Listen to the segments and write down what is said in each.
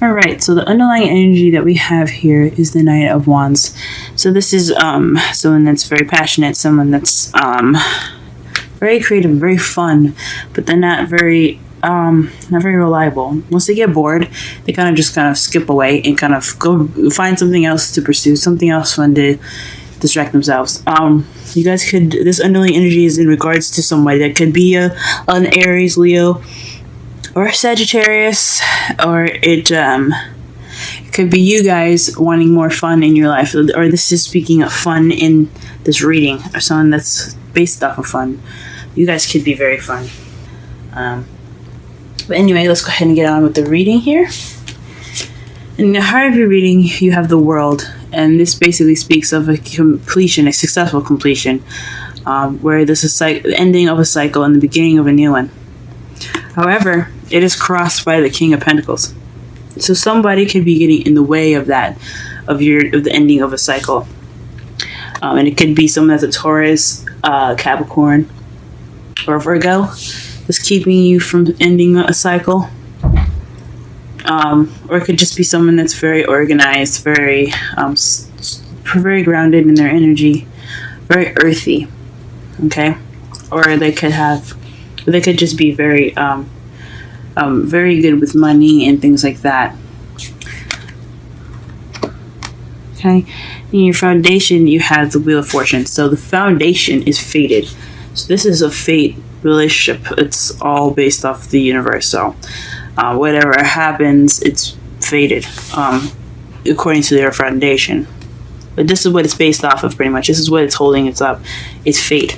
All right, so the underlying energy that we have here is the Knight of Wands. So this is someone that's very passionate, someone that's very creative, very fun, but they're not very reliable. Once they get bored, they kind of skip away and kind of go find something else to pursue, something else fun to distract themselves. You guys could, this underlying energy is in regards to somebody that could be an Aries, Leo, or a Sagittarius, or it could be you guys wanting more fun in your life, or this is speaking of fun in this reading, or someone that's based off of fun. You guys could be very fun. But anyway, let's go ahead and get on with the reading here. In the heart of your reading, you have the World, and this basically speaks of a completion, a successful completion, where this is the ending of a cycle and the beginning of a new one. However, it is crossed by the King of Pentacles. So somebody could be getting in the way of that, of the ending of a cycle. And it could be someone that's a Taurus, Capricorn, or Virgo that's keeping you from ending a cycle. Or it could just be someone that's very organized, very grounded in their energy, very earthy. Okay? Or they could just be very very good with money and things like that. Okay, in your foundation, you have the Wheel of Fortune. So the foundation is fated. So this is a fate relationship. It's all based off the universe. So whatever happens, it's fated according to their foundation. But this is what it's based off of, pretty much. This is what it's holding it up. It's fate.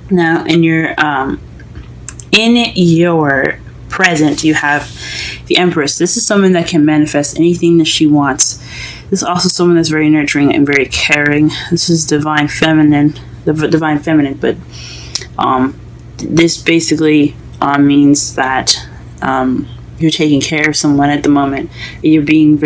Now, in your present, you have the Empress. This is someone that can manifest anything that she wants. This is also someone that's very nurturing and very caring. This is divine feminine, but this basically means that you're taking care of someone at the moment. You're being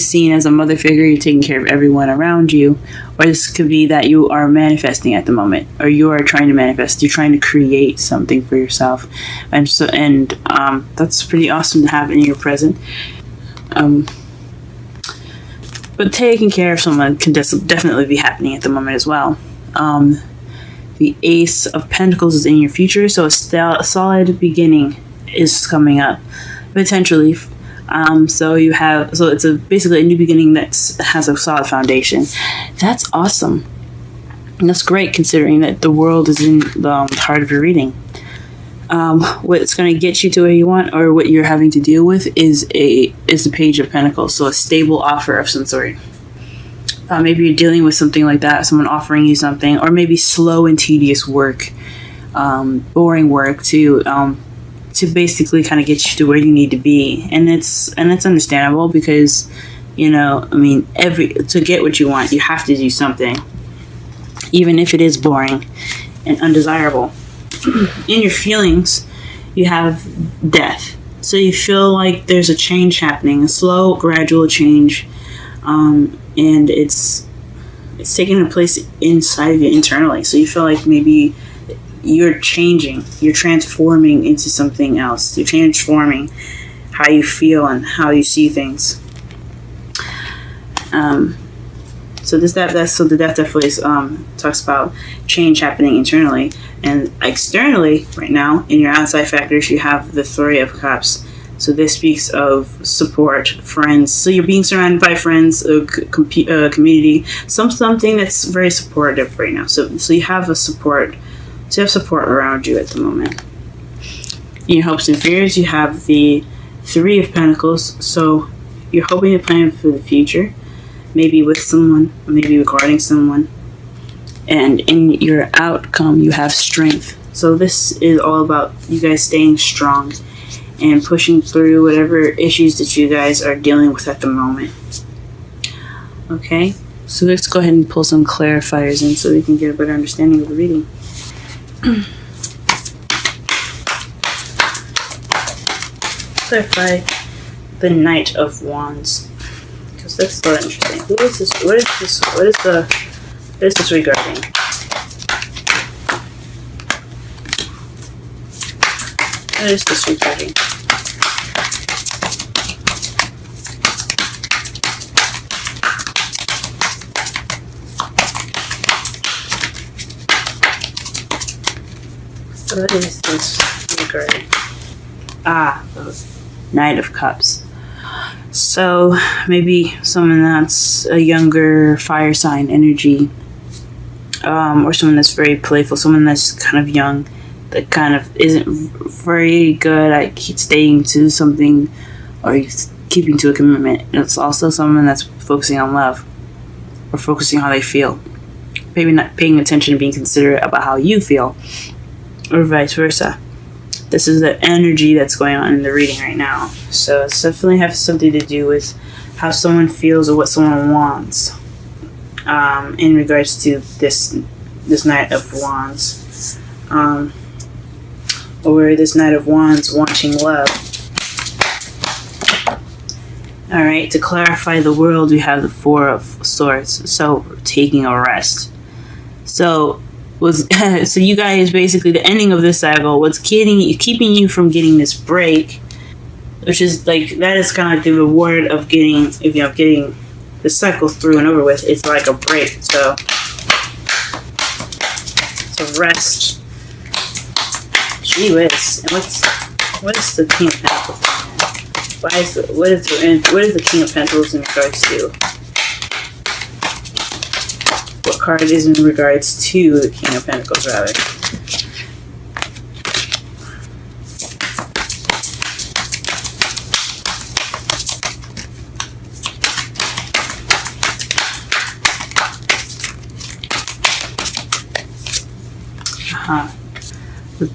seen as a mother figure. You're taking care of everyone around you. Or this could be that you are manifesting at the moment, or you are trying to manifest. You're trying to create something for yourself, and that's pretty awesome to have in your present. But taking care of someone can definitely be happening at the moment as well. The Ace of Pentacles is in your future, so a solid beginning is coming up, potentially. So it's basically a new beginning that has a solid foundation. That's awesome. And that's great, considering that the World is in the heart of your reading. What's going to get you to where you want, or what you're having to deal with, is the Page of Pentacles. So a stable offer of some sort. Maybe you're dealing with something like that, someone offering you something, or maybe slow and tedious work, boring work to basically kind of get you to where you need to be. And it's understandable, because to get what you want, you have to do something, even if it is boring and undesirable. In your feelings, you have Death. So you feel like there's a change happening, a slow, gradual change, and it's taking a place inside of you internally. So you feel like maybe you're changing, you're transforming into something else. You're transforming how you feel and how you see things. So the Death definitely talks about change happening internally, and externally. Right now, in your outside factors, you have the Three of Cups. So this speaks of support, friends. So you're being surrounded by friends, a community, something that's very supportive right now. So you have a support. So you have support around you at the moment. In your hopes and fears, you have the Three of Pentacles. So you're hoping to plan for the future, maybe with someone, or maybe regarding someone. And in your outcome, you have Strength. So this is all about you guys staying strong and pushing through whatever issues that you guys are dealing with at the moment. Okay, so let's go ahead and pull some clarifiers in so we can get a better understanding of the reading. Clarify the Knight of Wands, because that's so interesting. Who is this? What is this regarding? What is this regarding? What is this regarding? The Knight of Cups. So maybe someone that's a younger fire sign energy, or someone that's very playful, someone that's kind of young, that kind of isn't very good at staying to something or keeping to a commitment. It's also someone that's focusing on love or focusing on how they feel. Maybe not paying attention and being considerate about how you feel, or vice versa. This is the energy that's going on in the reading right now. So it's definitely has something to do with how someone feels or what someone wants, in regards to this Knight of Wands, or this Knight of Wands wanting love. All right, to clarify the world, we have the Four of Swords. So taking a rest. So so you guys, basically the ending of this cycle, what's keeping you from getting this break, which is like, that is kind of like the reward of getting the cycle through and over with. It's like a break. So it's a rest. Gee whiz. And what is the King of Pentacles? What is the King of Pentacles in regards to? What card is in regards to the King of Pentacles, rather? The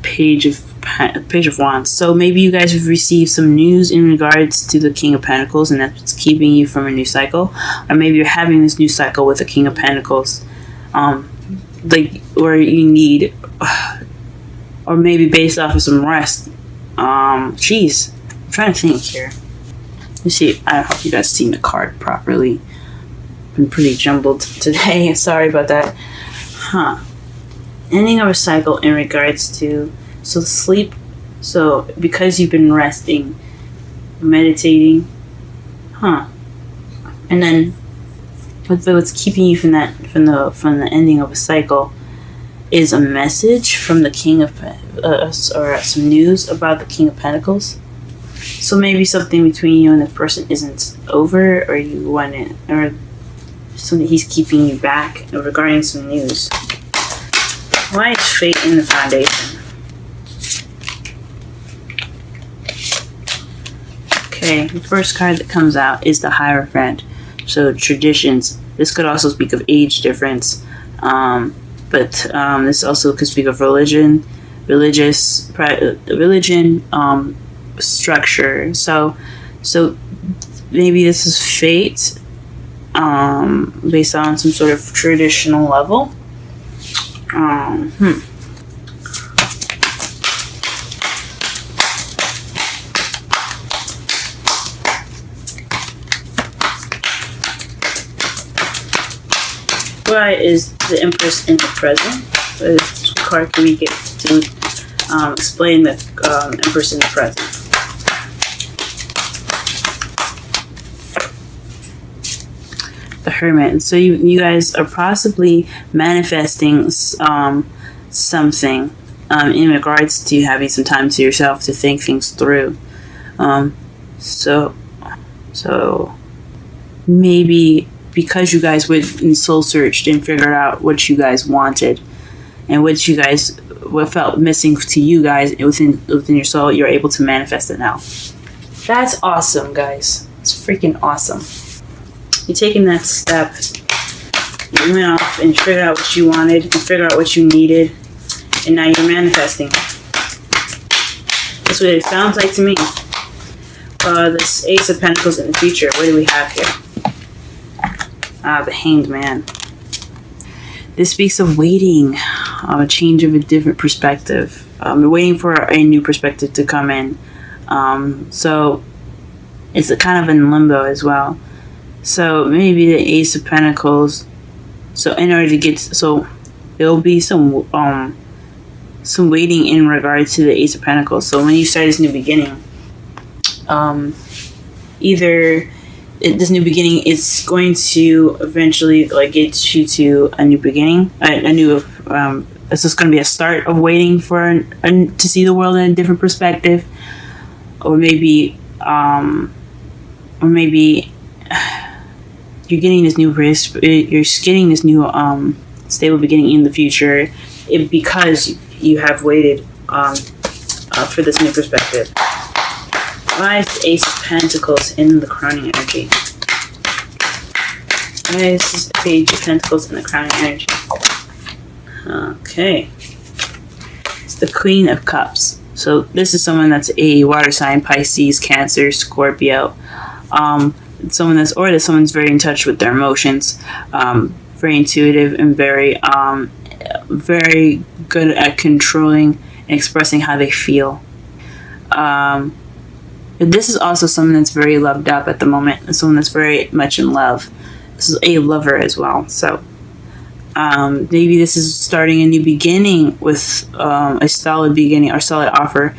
Page of Wands. So maybe you guys have received some news in regards to the King of Pentacles, and that's what's keeping you from a new cycle. Or maybe you're having this new cycle with the King of Pentacles, where you need, or maybe based off of some rest. Jeez, I'm trying to think here. Let's see. I hope you guys seen the card properly. Been pretty jumbled today. Sorry about that. Ending of a cycle in regards to sleep. So because you've been resting, meditating, and then what's keeping you from the ending of a cycle is a message from the King of or some news about the King of Pentacles. So maybe something between you and the person isn't over, or you want it, or something he's keeping you back regarding some news. Why is fate in the foundation? Okay, the first card that comes out is the Hierophant. So traditions. This could also speak of age difference, but this also could speak of religion, structure. So maybe this is fate, based on some sort of traditional level. Why is the Empress in the present? What card can we get to explain the Empress in the present? The Hermit. So you guys are possibly manifesting something in regards to having some time to yourself to think things through. So maybe because you guys went and soul searched and figured out what you guys wanted and what felt missing to you guys within your soul, you're able to manifest it now. That's awesome, guys. It's freaking awesome. You're taking that step. You went off and figured out what you wanted and figured out what you needed, and now you're manifesting. That's what it sounds like to me. This Ace of Pentacles in the future. What do we have here? The Hanged Man. This speaks of waiting, a change of a different perspective. Waiting for a new perspective to come in. So it's kind of in limbo as well. So maybe the Ace of Pentacles. So in order to get, there'll be some waiting in regards to the Ace of Pentacles. So when you start this new beginning, this new beginning is going to eventually get you to a new beginning, a new Is this going to be a start of waiting for to see the world in a different perspective, or maybe you're getting this new stable beginning in the future, because you have waited for this new perspective. Why is the Ace of Pentacles in the crowning energy? Why is this Page of Pentacles in the crowning energy? Okay. It's the Queen of Cups. So this is someone that's a water sign, Pisces, Cancer, Scorpio. Someone's very in touch with their emotions, very intuitive, and very good at controlling and expressing how they feel. But this is also someone that's very loved up at the moment, someone that's very much in love. This is a lover as well. So maybe this is starting a new beginning with a solid beginning or solid offer.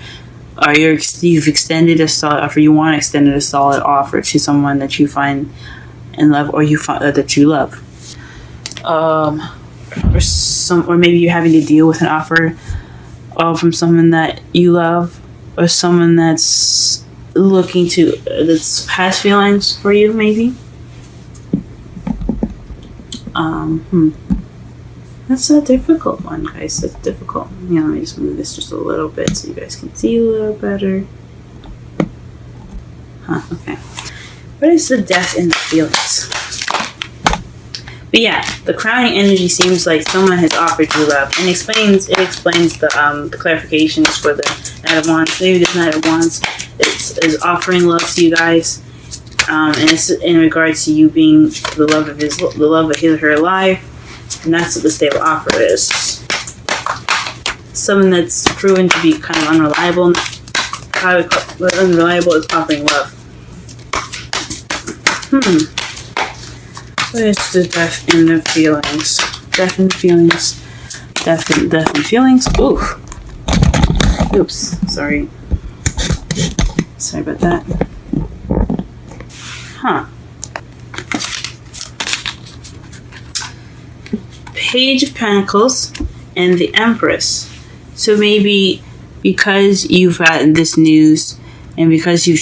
Or you've extended a solid offer. You want to extend a solid offer to someone that you find in love, or you find that you love. Or maybe you're having to deal with an offer from someone that you love, or someone that's that's past feelings for you, maybe. That's a difficult one, guys. That's difficult. Let me just move this just a little bit so you guys can see a little better. Okay. What is the Death in the feelings? But yeah, the crowning energy seems like someone has offered you love, and it explains the clarifications for the Knight of Wands. Maybe this Knight of Wands is offering love to you guys, and it's in regards to you being the love of his or her life. And that's what the stable offer is. Someone that's proven to be kind of unreliable. Unreliable is offering love. What is the death in the feelings? Death in the feelings. Death in feelings. Oof. Oops. Sorry. Sorry about that. Page of Pentacles and the Empress. So maybe because you've gotten this news, and because you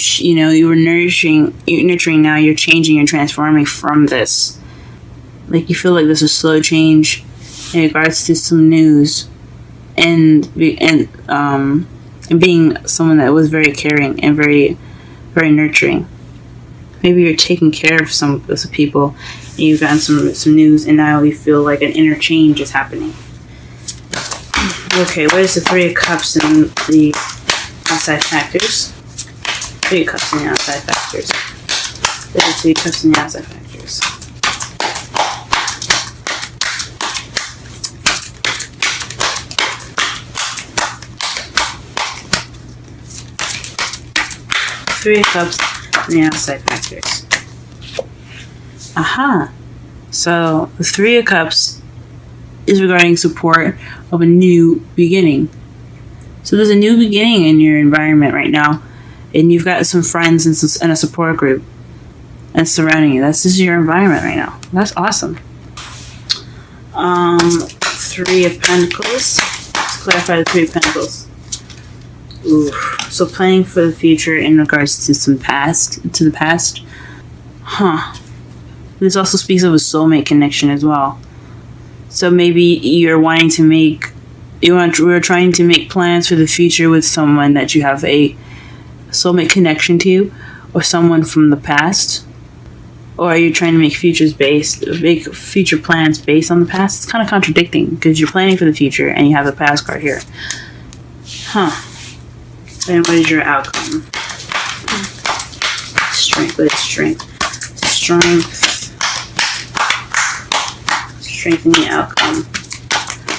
were nurturing now, you're changing and transforming from this. Like, you feel like there's a slow change in regards to some news, and being someone that was very caring and very, very nurturing. Maybe you're taking care of some people, and you've gotten some news, and now you feel like an inner change is happening. Okay, what is the Three of Cups and the outside factors? Three of Cups and the outside factors. What is the Three of Cups and the outside factors? Three of Cups and the outside factors. So the Three of Cups is regarding support of a new beginning. So there's a new beginning in your environment right now, and you've got some friends and a support group and surrounding you. This is your environment right now. That's awesome. Three of Pentacles. Let's clarify the Three of Pentacles. Ooh. So planning for the future in regards to the past. This also speaks of a soulmate connection as well. So maybe you're trying to make plans for the future with someone that you have a soulmate connection to, or someone from the past. Or are you trying to make future plans based on the past? It's kind of contradicting, because you're planning for the future and you have the past card here. And what is your outcome? Strength. What is strength? Strength in the outcome.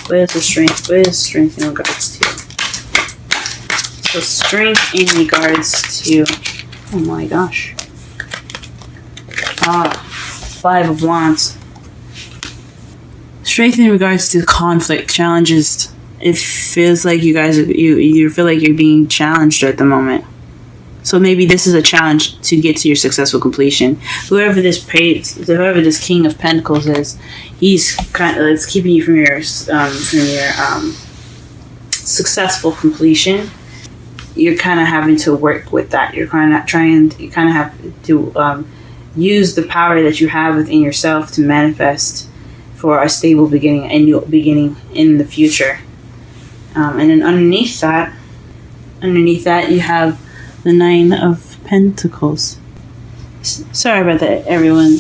What is the strength? What is strength in regards to? So strength in regards to... Oh my gosh. Five of Wands. Strength in regards to conflict, challenges. It feels like you feel like you're being challenged at the moment. So maybe this is a challenge to get to your successful completion. Whoever this King of Pentacles is, he's kind of, it's keeping you from your successful completion. You're kind of having to work with that. You kind of have to use the power that you have within yourself to manifest for a stable beginning, a new beginning in the future. And then underneath that, you have the Nine of Pentacles. Sorry about that, everyone.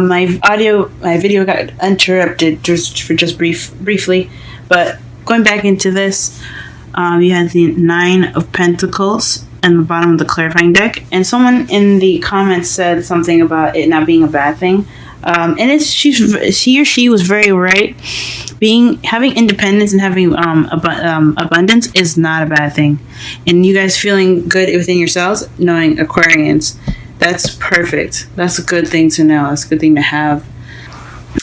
My video got interrupted just briefly, but going back into this, you had the Nine of Pentacles and the bottom of the clarifying deck, and someone in the comments said something about it not being a bad thing, and he or she was very right. Having independence and having abundance is not a bad thing, and you guys feeling good within yourselves, knowing Aquarians, that's perfect. That's a good thing to know. That's a good thing to have.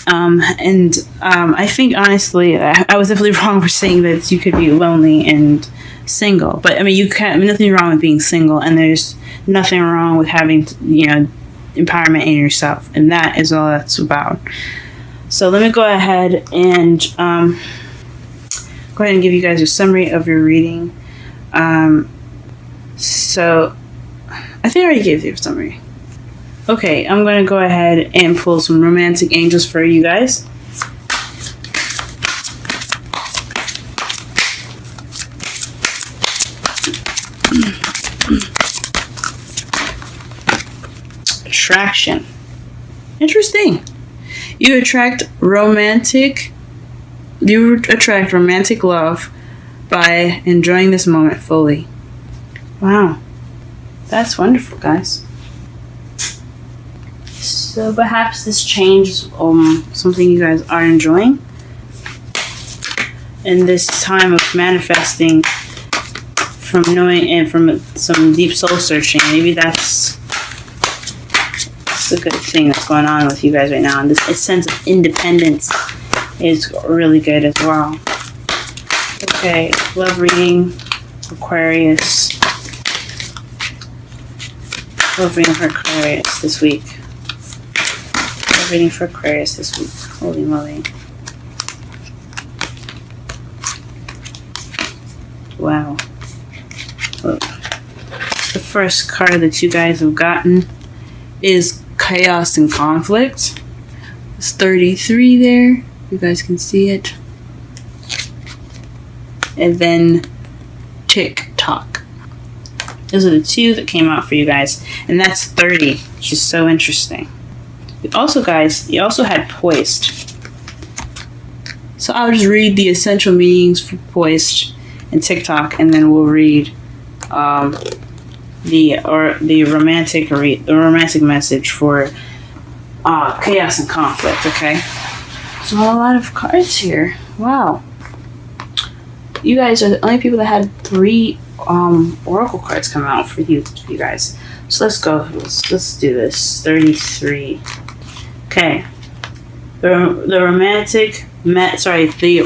I think honestly, I was definitely wrong for saying that you could be lonely and single. But I mean, nothing wrong with being single, and there's nothing wrong with having, empowerment in yourself, and that is all that's about. So let me go ahead and give you guys a summary of your reading. So I think I already gave you a summary. Okay, I'm going to go ahead and pull some romantic angels for you guys. Attraction. Interesting. You attract romantic love by enjoying this moment fully. Wow. That's wonderful, guys. So perhaps this changes something you guys are enjoying in this time of manifesting, from knowing and from some deep soul searching. Maybe that's a good thing that's going on with you guys right now, and this sense of independence is really good as well. Okay, love reading, Aquarius. Love reading for Aquarius this week. Love reading for Aquarius this week. Holy moly. Wow. Look. The first card that you guys have gotten is Chaos and Conflict. It's 33 there. You guys can see it. And then TikTok. Those are the two that came out for you guys. And that's 30, which is so interesting. Also, guys, you also had Poised. So I'll just read the essential meanings for Poised and TikTok, and then we'll read the romantic message for Chaos and Conflict. Okay, so a lot of cards here. Wow, you guys are the only people that had 3 oracle cards come out for you guys. So let's go. Let's do this. 33. Okay, the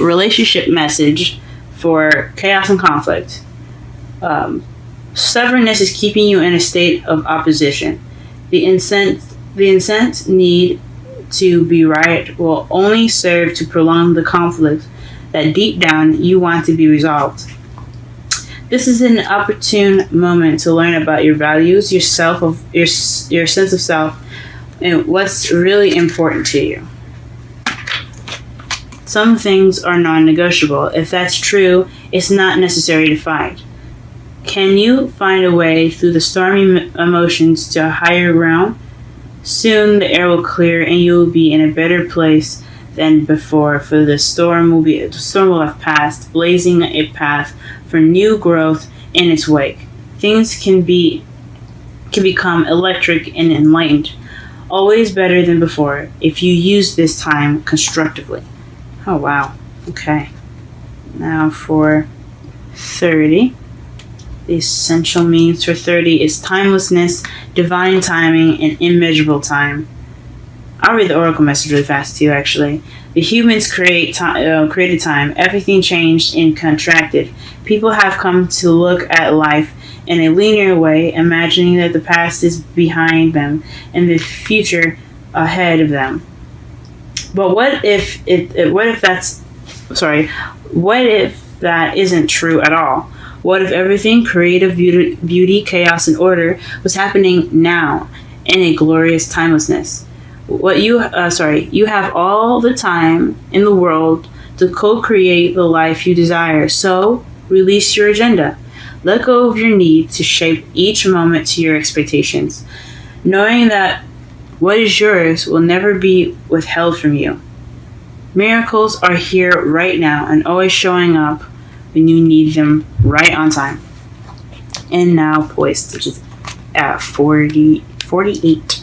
relationship message for Chaos and Conflict. Stubbornness is keeping you in a state of opposition. The incensed need to be right will only serve to prolong the conflict that deep down you want to be resolved. This is an opportune moment to learn about your values, your sense of self, and what's really important to you. Some things are non-negotiable. If that's true, it's not necessary to fight. Can you find a way through the stormy emotions to a higher ground? Soon the air will clear and you will be in a better place than before, for the storm will have passed, blazing a path for new growth in its wake. Things can become electric and enlightened, always better than before, if you use this time constructively. Oh wow. Okay. Now for 30. The essential meanings for 30 is timelessness, divine timing, and immeasurable time. I'll read the oracle message really fast too, actually. The humans created time. Everything changed and contracted. People have come to look at life in a linear way, imagining that the past is behind them and the future ahead of them. But what if that isn't true at all? What if everything, creative, beauty, chaos, and order, was happening now in a glorious timelessness? You have all the time in the world to co-create the life you desire. So release your agenda. Let go of your need to shape each moment to your expectations, knowing that what is yours will never be withheld from you. Miracles are here right now and always showing up when you need them, right on time. And now poised, which is at 48.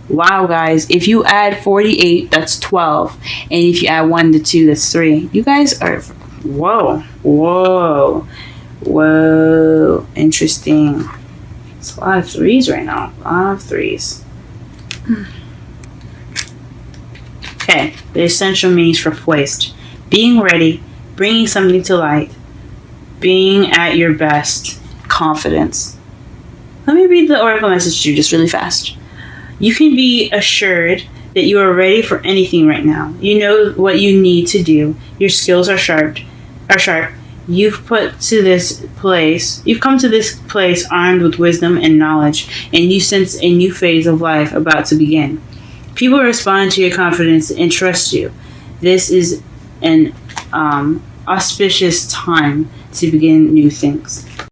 Wow, guys, if you add 48, that's 12. And if you add 1 to 2, that's 3. You guys are, whoa, interesting. It's a lot of 3s right now. A lot of 3s. Okay, the essential meanings for poised. Being ready, bringing something to light, being at your best, confidence. Let me read the oracle message to you just really fast. You can be assured that you are ready for anything right now. You know what you need to do. Your skills are sharp. You've come to this place armed with wisdom and knowledge, and you sense a new phase of life about to begin. People respond to your confidence and trust you. This is an auspicious time to begin new things.